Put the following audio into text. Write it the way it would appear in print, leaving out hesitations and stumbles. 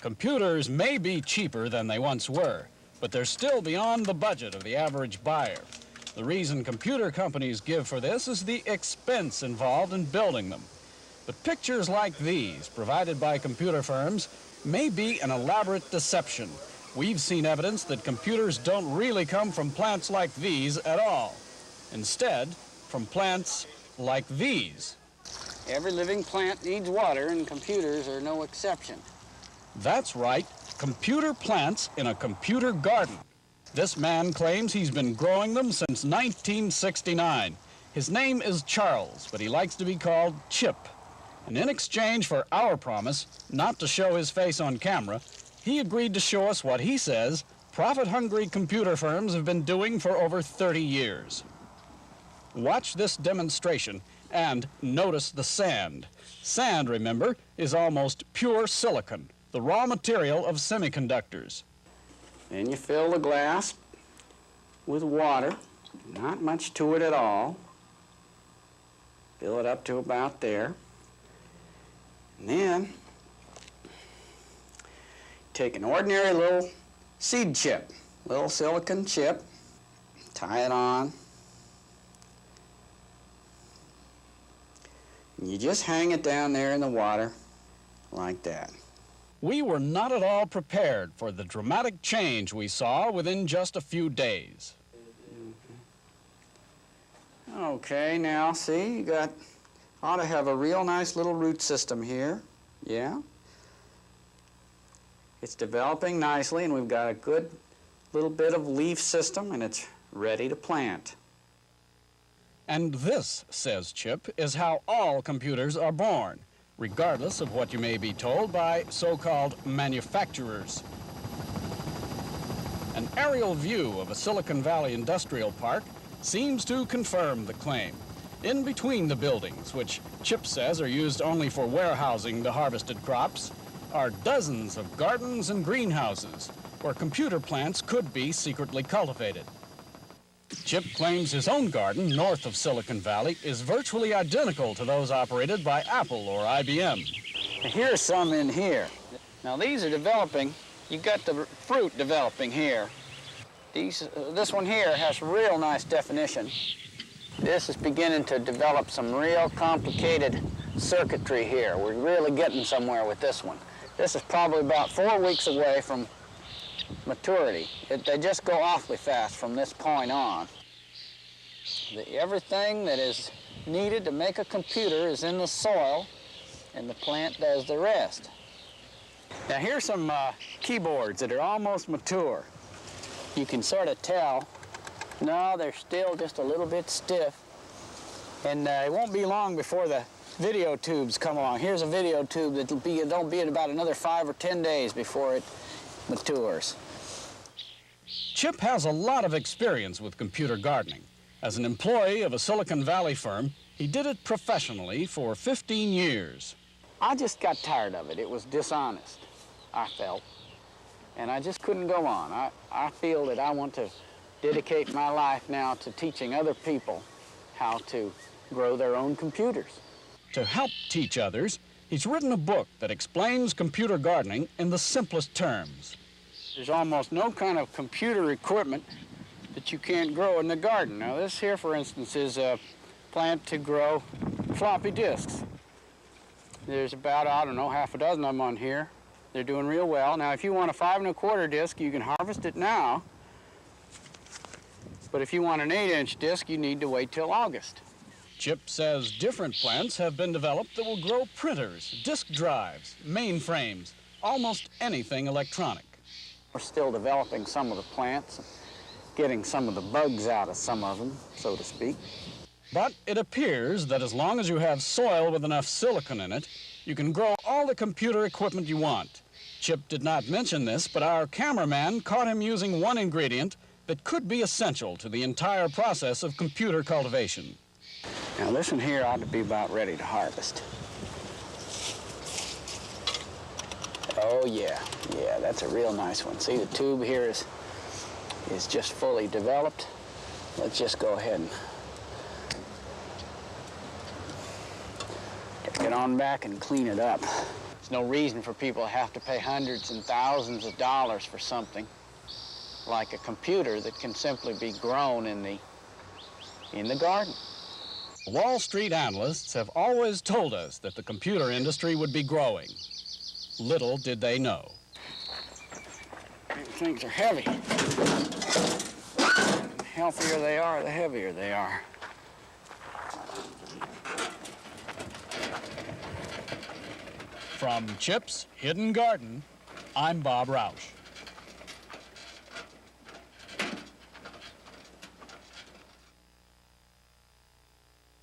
Computers may be cheaper than they once were, but they're still beyond the budget of the average buyer. The reason computer companies give for this is the expense involved in building them. But pictures like these, provided by computer firms, may be an elaborate deception. We've seen evidence that computers don't really come from plants like these at all. Instead, from plants like these. Every living plant needs water, and computers are no exception. That's right, computer plants in a computer garden. This man claims he's been growing them since 1969. His name is Charles, but he likes to be called Chip. And in exchange for our promise not to show his face on camera, he agreed to show us what he says profit-hungry computer firms have been doing for over 30 years. Watch this demonstration and notice the sand. Sand, remember, is almost pure silicon, the raw material of semiconductors. Then you fill the glass with water, not much to it at all. Fill it up to about there. And then take an ordinary little seed chip, little silicon chip, tie it on. And you just hang it down there in the water like that. We were not at all prepared for the dramatic change we saw within just a few days. Okay, now see, you ought to have a real nice little root system here. Yeah. It's developing nicely, and we've got a good little bit of leaf system, and it's ready to plant. And this, says Chip, is how all computers are born, regardless of what you may be told by so-called manufacturers. An aerial view of a Silicon Valley industrial park seems to confirm the claim. In between the buildings, which Chip says are used only for warehousing the harvested crops, are dozens of gardens and greenhouses where computer plants could be secretly cultivated. Chip claims his own garden north of Silicon Valley is virtually identical to those operated by Apple or IBM. Here's some in here. Now these are developing. You got the fruit developing here. This one here has real nice definition. This is beginning to develop some real complicated circuitry here. We're really getting somewhere with this one. This is probably about 4 weeks away from maturity. They just go awfully fast from this point on. Everything that is needed to make a computer is in the soil, and the plant does the rest. Now here's some keyboards that are almost mature. You can sort of tell, no, they're still just a little bit stiff, and it won't be long before the video tubes come along. Here's a video tube that'll be in about another 5 or 10 days before it matures. Chip has a lot of experience with computer gardening. As an employee of a Silicon Valley firm, he did it professionally for 15 years. I just got tired of it. It was dishonest, I felt, and I just couldn't go on. I feel that I want to dedicate my life now to teaching other people how to grow their own computers. To help teach others, he's written a book that explains computer gardening in the simplest terms. There's almost no kind of computer equipment that you can't grow in the garden. Now this here, for instance, is a plant to grow floppy disks. There's about, I don't know, half a dozen of them on here. They're doing real well. Now if you want a 5 1/4 disc, you can harvest it now. But if you want an 8-inch disc, you need to wait till August. Chip says different plants have been developed that will grow printers, disk drives, mainframes, almost anything electronic. We're still developing some of the plants, getting some of the bugs out of some of them, so to speak. But it appears that as long as you have soil with enough silicon in it, you can grow all the computer equipment you want. Chip did not mention this, but our cameraman caught him using one ingredient that could be essential to the entire process of computer cultivation. Now this one here ought to be about ready to harvest. Oh yeah, that's a real nice one. See, the tube here is just fully developed. Let's just go ahead and take it on back and clean it up. There's no reason for people to have to pay hundreds and thousands of dollars for something like a computer that can simply be grown in the garden. Wall Street analysts have always told us that the computer industry would be growing. Little did they know. These things are heavy. The healthier they are, the heavier they are. From Chip's Hidden Garden, I'm Bob Roush.